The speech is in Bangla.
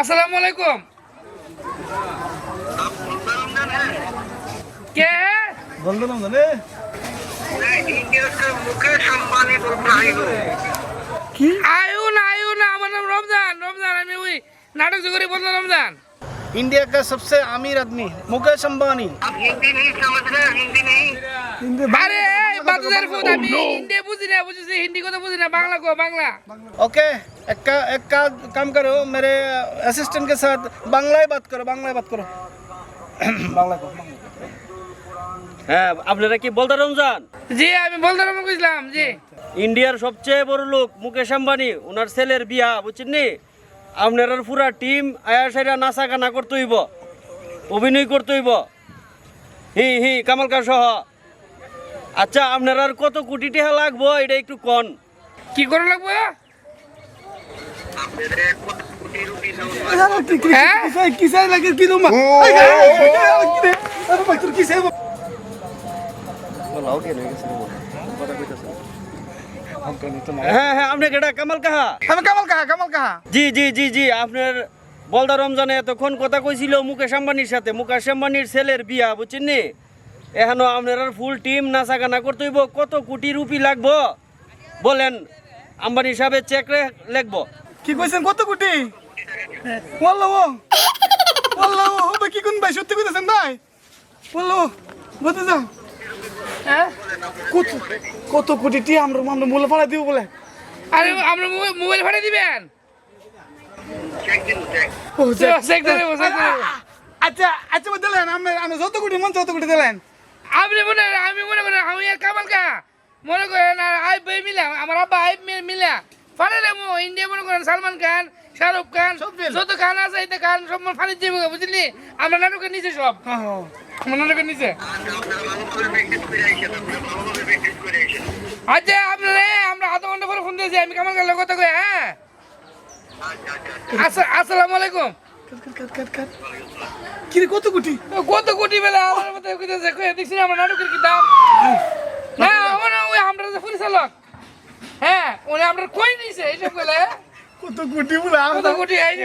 अस्सलाम वालेकुम। क्या है? बंद रमजान है इंडिया का मुकेश अंबानी बोल रहा है की आयु ना আমার নাম রমজান। আমি ওই নাটক জগরে বললাম রমজান। इंडिया का सबसे अमीर आदमी मुकेश अंबानी। आप हिंदी नहीं समझ रहे हिंदी नहीं আরে এই বাদুদের ফুট আমি হিন্দি বুঝি না, বুঝিছি হিন্দি কথা বুঝি না, বাংলা কো বাংলা। ओके एक काम करो, मेरे असिस्टेंट के साथ बांग्ला ही बात करो। बांग्ला को হ্যাঁ, আপনারা কি বলতে রমজান? জি আমি বলতে রমজান কইছিলাম জি। ইন্ডিয়ার সবচেয়ে বড় লোক মুকেশ আম্বানি, ওনার ছেলের বিয়া, বুঝছেন নি? আপনার পুরা টিম আয়াসাইরা নাচা গানা করতে হইব, অভিনয় করতে হইব, হি কামালকা সহ। আচ্ছা, আপনার আর কত কোটি টাকা লাগবো এটা একটু কন। কি করে লাগবে? मेरे कोटी रुपी হ্যাঁ किसे लगे कि तुम अरे भाई तू किसे হ্যাঁ হ্যাঁ, আপনাকে এটা কামাল কাহা। हमें कमल कहा জি জি জি জি, আপনার বলদা রমজানে এতক্ষণ কথা কইছিল মুকেশ আম্বানির সাথে। মুকেশ আম্বানির ছেলের বিয়া, বুঝছেন নি? এখনো আপনার ফুল টিম নাচা গানা করতে হইব। কত কোটি রুপি লাগবো বলেন, আম্বানি সাহেবের চেক লিখবো। কি কইছেন কত কোটি? ওয়াল্লাহ হবে কি কোন ভাই সত্যি কইতেছেন ভাই? ওয়াল্লাহ বলতে যাও হ্যাঁ কত কোটি টি আমরা মূল্য ফাড়া দিব বলে। আরে আমরা মোবাইল ভাড়া দিবেন? ও চেক দেব। আচ্ছা আচ্ছা দিলেন আমি যত কোটি মন তত কোটি দিলেন। আমি মনে করেন আমি আর কামাল কা মনে করেন আর আই ভাই মিলা আমার আব্বা আই মিলা ফাড়ালে ইন্ডিয়া মনে করেন সালমান খান, শাহরুখ খান, যত খান আছে এই খান সব ফাড়ি দিব, বুঝলি? আমরা নাটকের নিচে সব, আমার নাটকের নিচে। আচ্ছা আপনারা আমরা আধা ঘন্টা পরে ফোন দিয়েছি, আমি কামাল কালের কথা কই। হ্যাঁ আচ্ছা, আসসালামু আলাইকুম। কি রে, কত কোটি? কত কোটি বেলা আমার মতো কইতেছে, কই দেখছি না আমার নাটকের কি দাম। না ওই আমরা যে পরিচালক, হ্যাঁ উনি আমরা কই নিছে এইসব বলে। কত কোটি বলে কত কোটি এই যে